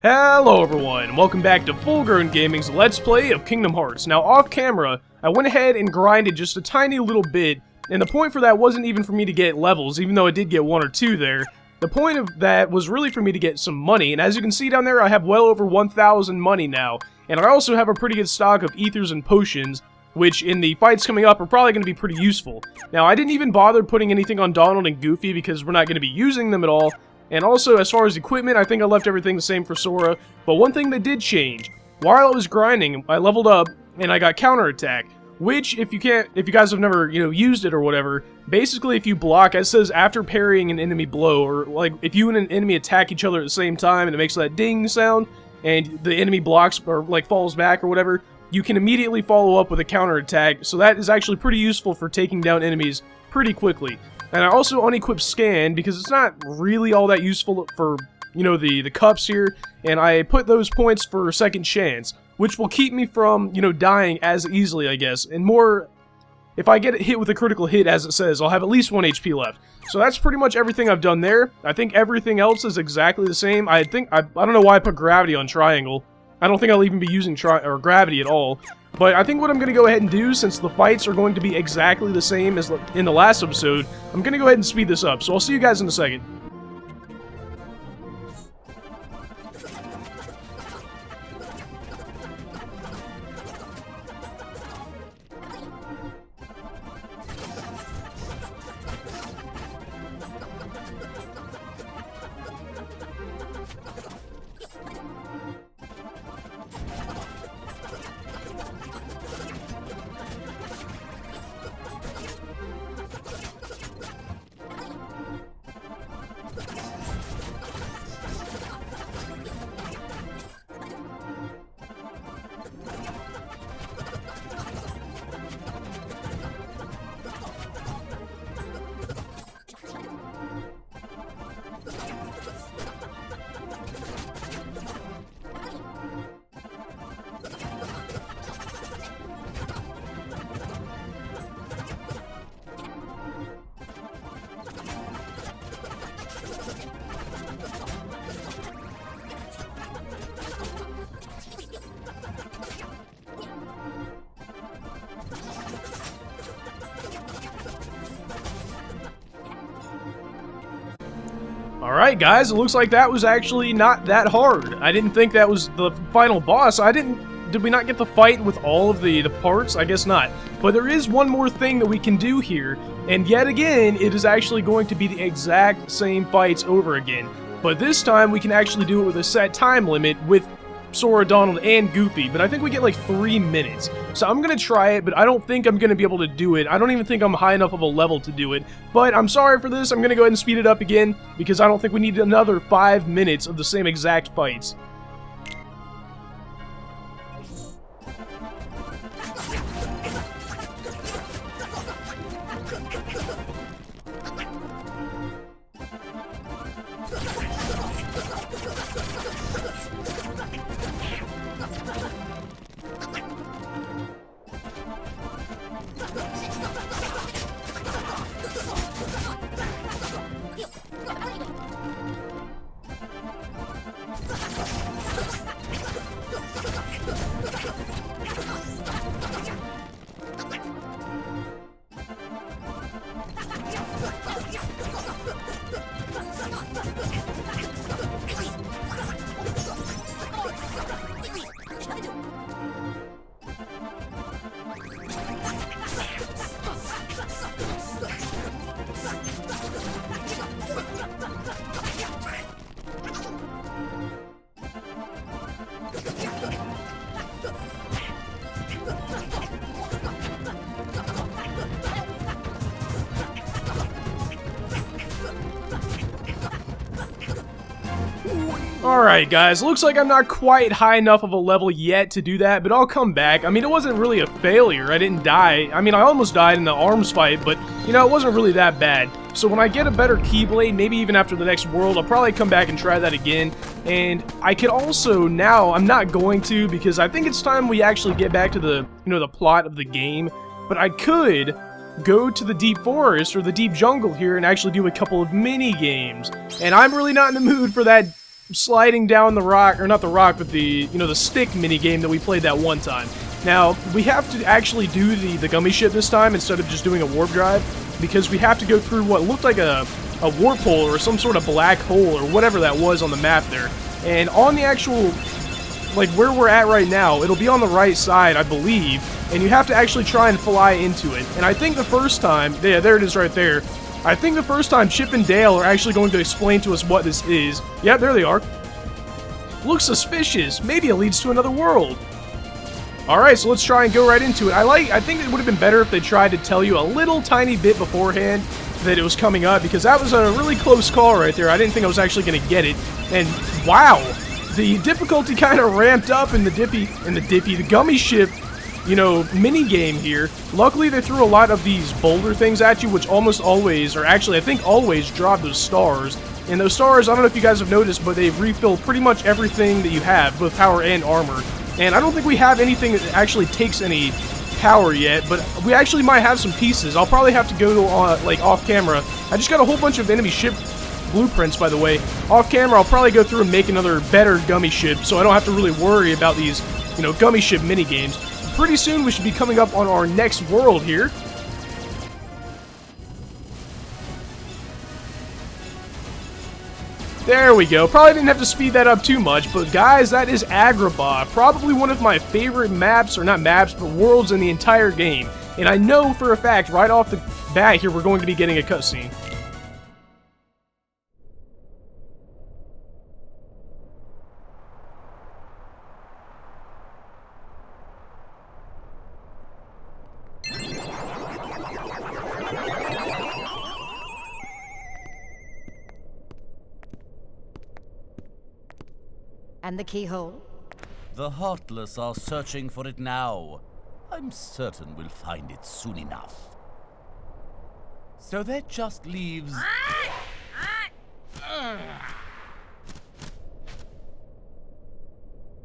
Hello everyone, and welcome back to FullGrownGaming's Let's Play of Kingdom Hearts. Now off camera, I went ahead and grinded just a tiny little bit, and the point for that wasn't even for me to get levels, even though I did get one or two there. The point of that was really for me to get some money, and as you can see down there, I have well over 1,000 money now, and I also have a pretty good stock of ethers and potions, which in the fights coming up are probably going to be pretty useful. Now I didn't even bother putting anything on Donald and Goofy because we're not going to be using them at all. And also, as far as equipment, I think I left everything the same for Sora, but one thing that did change, while I was grinding, I leveled up, and I got counterattack, which, if you guys have never, used it or whatever, basically if you block, it says after parrying an enemy blow, or, like, if you and an enemy attack each other at the same time, and it makes that ding sound, and the enemy blocks, or, like, falls back or whatever, you can immediately follow up with a counterattack, so that is actually pretty useful for taking down enemies pretty quickly. And I also unequipped Scan, because it's not really all that useful for, the cups here, and I put those points for Second Chance, which will keep me from, dying as easily, I guess, and more, if I get hit with a critical hit, as it says, I'll have at least 1 HP left. So that's pretty much everything I've done there. I think everything else is exactly the same. I don't know why I put Gravity on Triangle. I don't think I'll even be using Gravity at all. But I think what I'm going to go ahead and do, since the fights are going to be exactly the same as in the last episode, I'm going to go ahead and speed this up. So I'll see you guys in a second. Alright guys, it looks like that was actually not that hard. I didn't think that was the final boss. Did we not get the fight with all of the parts? I guess not. But there is one more thing that we can do here, and yet again, it is actually going to be the exact same fights over again. But this time, we can actually do it with a set time limit with Sora, Donald, and Goofy, but I think we get like 3 minutes. So I'm gonna try it, but I don't think I'm gonna be able to do it. I don't even think I'm high enough of a level to do it. But I'm sorry for this, I'm gonna go ahead and speed it up again, because I don't think we need another 5 minutes of the same exact fights. Alright guys, looks like I'm not quite high enough of a level yet to do that, but I'll come back. I mean, it wasn't really a failure, I didn't die. I mean, I almost died in the arms fight, but, it wasn't really that bad. So when I get a better Keyblade, maybe even after the next world, I'll probably come back and try that again. And I could also, now, I'm not going to, because I think it's time we actually get back to the, the plot of the game. But I could go to the deep forest or the deep jungle here and actually do a couple of mini games. And I'm really not in the mood for that sliding down the rock, or not the rock, but the, you know, the stick mini game that we played that one time. Now, we have to actually do the gummy ship this time instead of just doing a warp drive, because we have to go through what looked like a warp hole or some sort of black hole or whatever that was on the map there. And on the actual, like where we're at right now, it'll be on the right side, I believe, and you have to actually try and fly into it. And I think the first time, yeah, there it is right there. I think the first time Chip and Dale are actually going to explain to us what this is. Yeah, there they are. Looks suspicious. Maybe it leads to another world. Alright, so let's try and go right into it. I think it would have been better if they tried to tell you a little tiny bit beforehand that it was coming up, because that was a really close call right there. I didn't think I was actually going to get it. And wow, the difficulty kind of ramped up in the gummy ship, you know, mini game here. Luckily, they threw a lot of these boulder things at you, which almost always, or actually I think always, drop those stars. And those stars, I don't know if you guys have noticed, but they refill pretty much everything that you have, both power and armor. And I don't think we have anything that actually takes any power yet, but we actually might have some pieces. I'll probably have to go like off camera. I just got a whole bunch of enemy ship blueprints, by the way. Off camera, I'll probably go through and make another better gummy ship, so I don't have to really worry about these, you know, gummy ship mini games. Pretty soon, we should be coming up on our next world here. There we go. Probably didn't have to speed that up too much, but guys, that is Agrabah. Probably one of my favorite maps, or not maps, but worlds in the entire game. And I know for a fact, right off the bat here, we're going to be getting a cutscene. And the keyhole? The Heartless are searching for it now. I'm certain we'll find it soon enough. So that just leaves...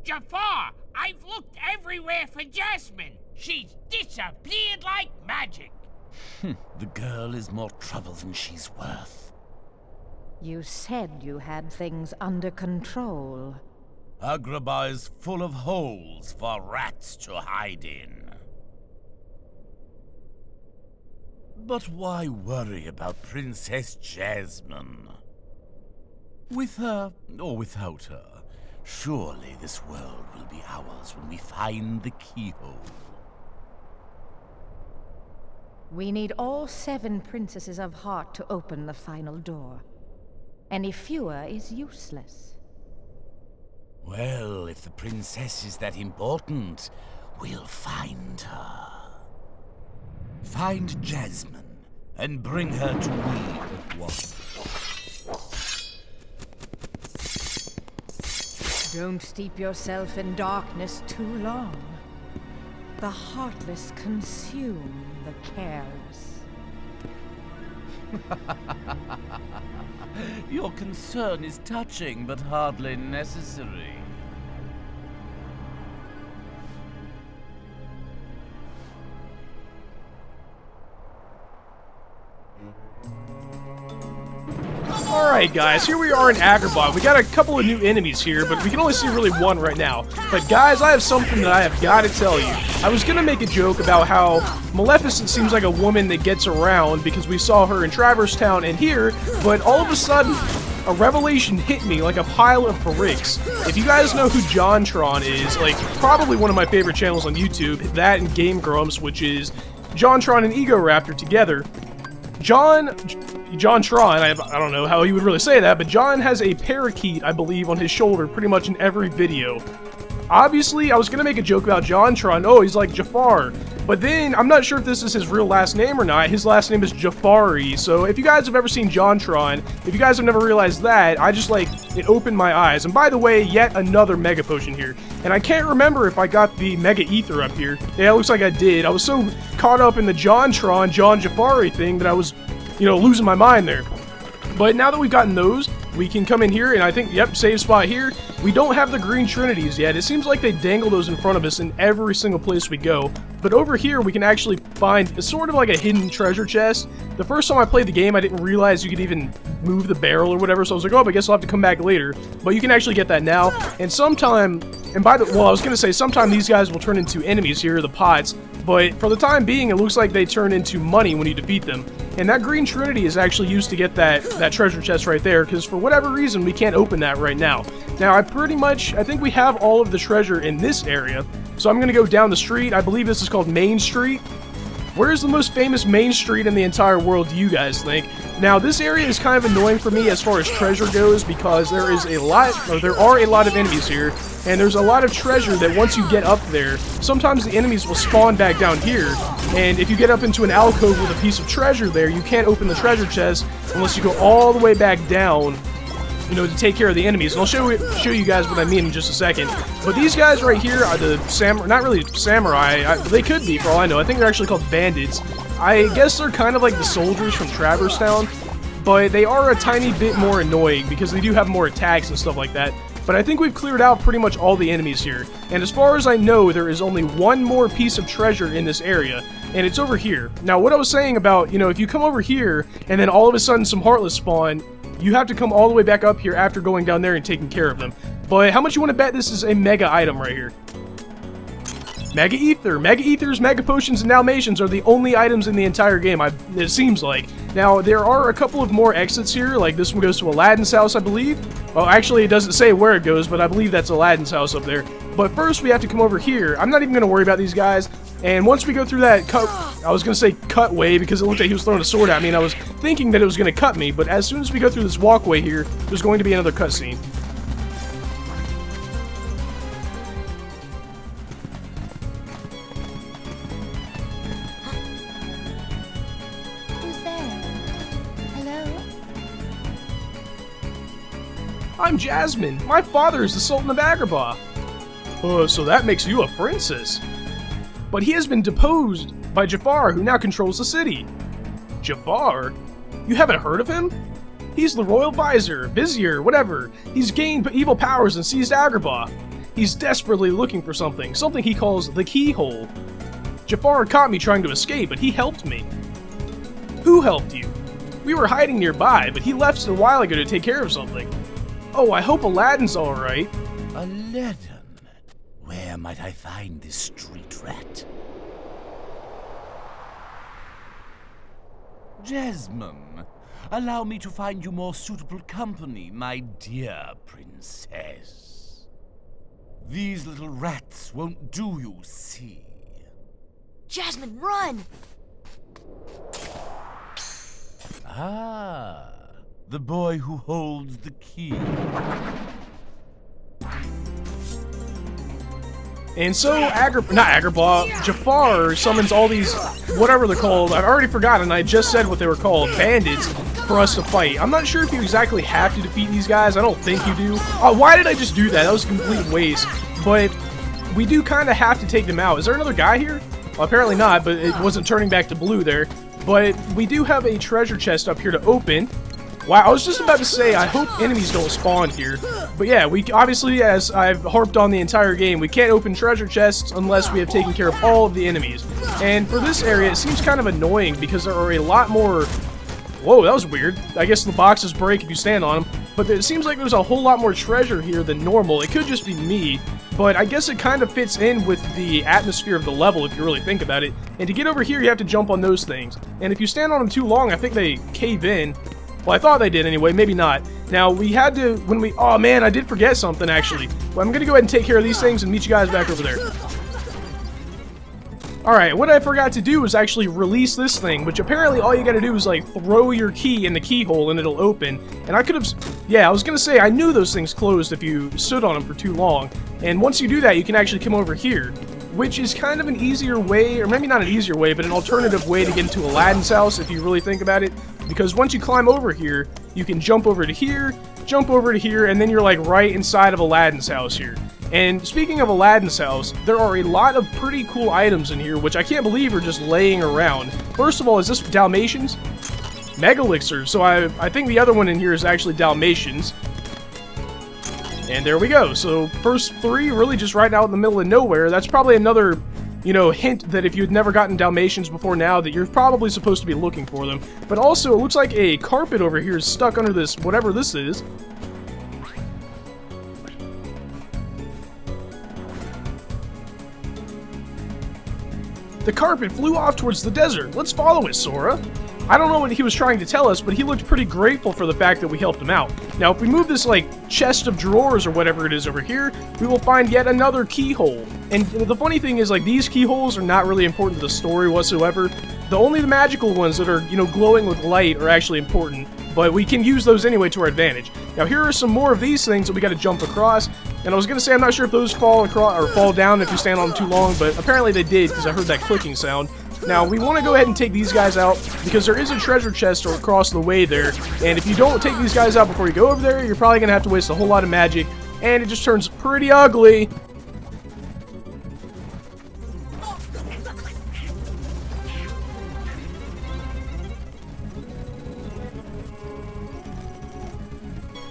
Jafar! I've looked everywhere for Jasmine! She's disappeared like magic! The girl is more trouble than she's worth. You said you had things under control. Agrabah is full of holes for rats to hide in. But why worry about Princess Jasmine? With her, or without her, surely this world will be ours when we find the keyhole. We need all 7 princesses of heart to open the final door. Any fewer is useless. Well, if the princess is that important, we'll find her. Find Jasmine, and bring her to me at once. Don't steep yourself in darkness too long. The heartless consume the careless. Your concern is touching, but hardly necessary. Alright guys, here we are in Agrabah. We got a couple of new enemies here, but we can only see really one right now. But guys, I have something that I have got to tell you. I was gonna make a joke about how Maleficent seems like a woman that gets around because we saw her in Traverse Town and here, but all of a sudden, a revelation hit me like a pile of bricks. If you guys know who JonTron is, like, probably one of my favorite channels on YouTube, that and Gam Groomps, which is JonTron and Egoraptor together. JonTron, I don't know how you would really say that, but John has a parakeet, I believe, on his shoulder pretty much in every video. Obviously, I was gonna make a joke about JonTron, oh, he's like Jafar, but then, I'm not sure if this is his real last name or not. His last name is Jafari, so if you guys have ever seen JonTron, if you guys have never realized that, I just, like, it opened my eyes. And by the way, yet another Mega Potion here. And I can't remember if I got the Mega Ether up here. Yeah, it looks like I did. I was so caught up in the JonTron, John Jafari thing that I was, you know, losing my mind there. But now that we've gotten those, we can come in here, and I think, yep, save spot here. We don't have the green trinities yet. It seems like they dangle those in front of us in every single place we go. But over here, we can actually find sort of like a hidden treasure chest. The first time I played the game, I didn't realize you could even move the barrel or whatever, so I was like, oh, I guess I'll have to come back later. But you can actually get that now. And sometime, and by the, well, I was going to say, sometime these guys will turn into enemies here, the pots. But for the time being, it looks like they turn into money when you defeat them. And that green trinity is actually used to get that treasure chest right there, because for whatever reason, we can't open that right now. Now, I think we have all of the treasure in this area. So I'm going to go down the street. I believe this is called Main Street. Where is the most famous main street in the entire world, do you guys think? Now, this area is kind of annoying for me as far as treasure goes, because there are a lot of enemies here, and there's a lot of treasure that once you get up there, sometimes the enemies will spawn back down here, and if you get up into an alcove with a piece of treasure there, you can't open the treasure chest unless you go all the way back down, you know, to take care of the enemies. And I'll show you guys what I mean in just a second. But these guys right here are the not really samurai. They could be, for all I know. I think they're actually called bandits. I guess they're kind of like the soldiers from Traverse Town, but they are a tiny bit more annoying because they do have more attacks and stuff like that. But I think we've cleared out pretty much all the enemies here. And as far as I know, there is only one more piece of treasure in this area, and it's over here. Now, what I was saying about, you know, if you come over here and then all of a sudden some Heartless spawn, you have to come all the way back up here after going down there and taking care of them. But how much you want to bet this is a mega item right here? Mega Ether. Mega Ethers, Mega Potions, and Dalmatians are the only items in the entire game, it seems like. Now, there are a couple of more exits here, like this one goes to Aladdin's house, I believe. Well, actually, it doesn't say where it goes, but I believe that's Aladdin's house up there. But first, we have to come over here. I'm not even going to worry about these guys. And once we go through that I was going to say cut way because it looked like he was throwing a sword at me and I was thinking that it was going to cut me, but as soon as we go through this walkway here, there's going to be another cutscene. Who's there? Hello? I'm Jasmine. My father is the Sultan of Agrabah. Oh, so that makes you a princess. But he has been deposed by Jafar, who now controls the city. Jafar? You haven't heard of him? He's the royal vizier, whatever. He's gained evil powers and seized Agrabah. He's desperately looking for something he calls the keyhole. Jafar caught me trying to escape, but he helped me. Who helped you? We were hiding nearby, but he left a while ago to take care of something. Oh, I hope Aladdin's alright. Aladdin? Where might I find this street rat? Jasmine, allow me to find you more suitable company, my dear princess. These little rats won't do, you see. Jasmine, run! Ah, the boy who holds the key. And so, Jafar summons all these, whatever they're called, I've already forgotten, I just said what they were called, bandits, for us to fight. I'm not sure if you exactly have to defeat these guys, I don't think you do. Oh, why did I just do that? That was a complete waste. But we do kind of have to take them out. Is there another guy here? Well, apparently not, but it wasn't turning back to blue there. But we do have a treasure chest up here to open. Wow, I was just about to say, I hope enemies don't spawn here. But yeah, we obviously, as I've harped on the entire game, we can't open treasure chests unless we have taken care of all of the enemies. And for this area, it seems kind of annoying because there are a lot more... Whoa, that was weird. I guess the boxes break if you stand on them. But it seems like there's a whole lot more treasure here than normal. It could just be me, but I guess it kind of fits in with the atmosphere of the level if you really think about it. And to get over here, you have to jump on those things. And if you stand on them too long, I think they cave in. Well, I thought they did anyway, maybe not. Now, we had to, oh man, I did forget something actually. Well, I'm gonna go ahead and take care of these things and meet you guys back over there. Alright, what I forgot to do was actually release this thing, which apparently all you gotta do is like throw your key in the keyhole and it'll open. And I could have, yeah, I was gonna say, I knew those things closed if you stood on them for too long. And once you do that, you can actually come over here, which is kind of an easier way, or maybe not an easier way, but an alternative way to get into Aladdin's house if you really think about it. Because once you climb over here, you can jump over to here, and then you're like right inside of Aladdin's house here. And speaking of Aladdin's house, there are a lot of pretty cool items in here, which I can't believe are just laying around. First of all, is this Dalmatians? Mega Elixir, so I think the other one in here is actually Dalmatians. And there we go. So first three really just right out in the middle of nowhere. That's probably another you know, hint that if you had never gotten Dalmatians before now, that you're probably supposed to be looking for them. But also, it looks like a carpet over here is stuck under this, whatever this is. The carpet flew off towards the desert. Let's follow it, Sora. I don't know what he was trying to tell us, but he looked pretty grateful for the fact that we helped him out. Now, if we move this, like, chest of drawers or whatever it is over here, we will find yet another keyhole. And the funny thing is, like, these keyholes are not really important to the story whatsoever. Only the magical ones that are, you know, glowing with light are actually important, but we can use those anyway to our advantage. Now, here are some more of these things that we gotta jump across. And I was gonna say, I'm not sure if those fall across or fall down if you stand on them too long, but apparently they did, because I heard that clicking sound. Now, we want to go ahead and take these guys out, because there is a treasure chest across the way there, and if you don't take these guys out before you go over there, you're probably going to have to waste a whole lot of magic, and it just turns pretty ugly.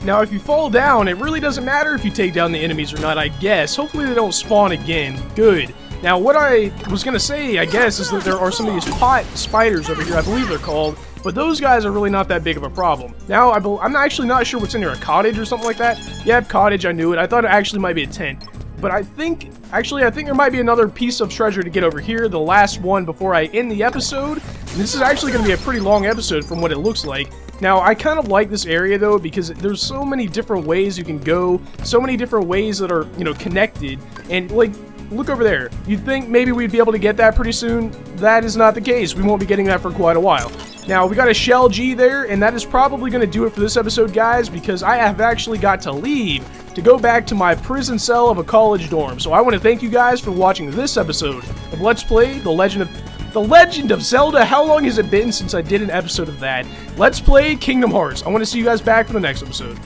Now, if you fall down, it really doesn't matter if you take down the enemies or not, I guess. Hopefully they don't spawn again. Good. Now, what I was going to say, I guess, is that there are some of these pot spiders over here, I believe they're called, but those guys are really not that big of a problem. Now, I'm actually not sure what's in here, a cottage or something like that? Yeah, cottage, I knew it. I thought it actually might be a tent. But I think there might be another piece of treasure to get over here, the last one before I end the episode. And this is actually going to be a pretty long episode from what it looks like. Now, I kind of like this area, though, because there's so many different ways you can go, so many different ways that are, you know, connected, and, like, look over there. You'd think maybe we'd be able to get that pretty soon. That is not the case. We won't be getting that for quite a while. Now, we got a Shell G there, and that is probably going to do it for this episode, guys, because I have actually got to leave to go back to my prison cell of a college dorm. So I want to thank you guys for watching this episode of Let's Play The Legend of Zelda. How long has it been since I did an episode of that? Let's Play Kingdom Hearts. I want to see you guys back for the next episode.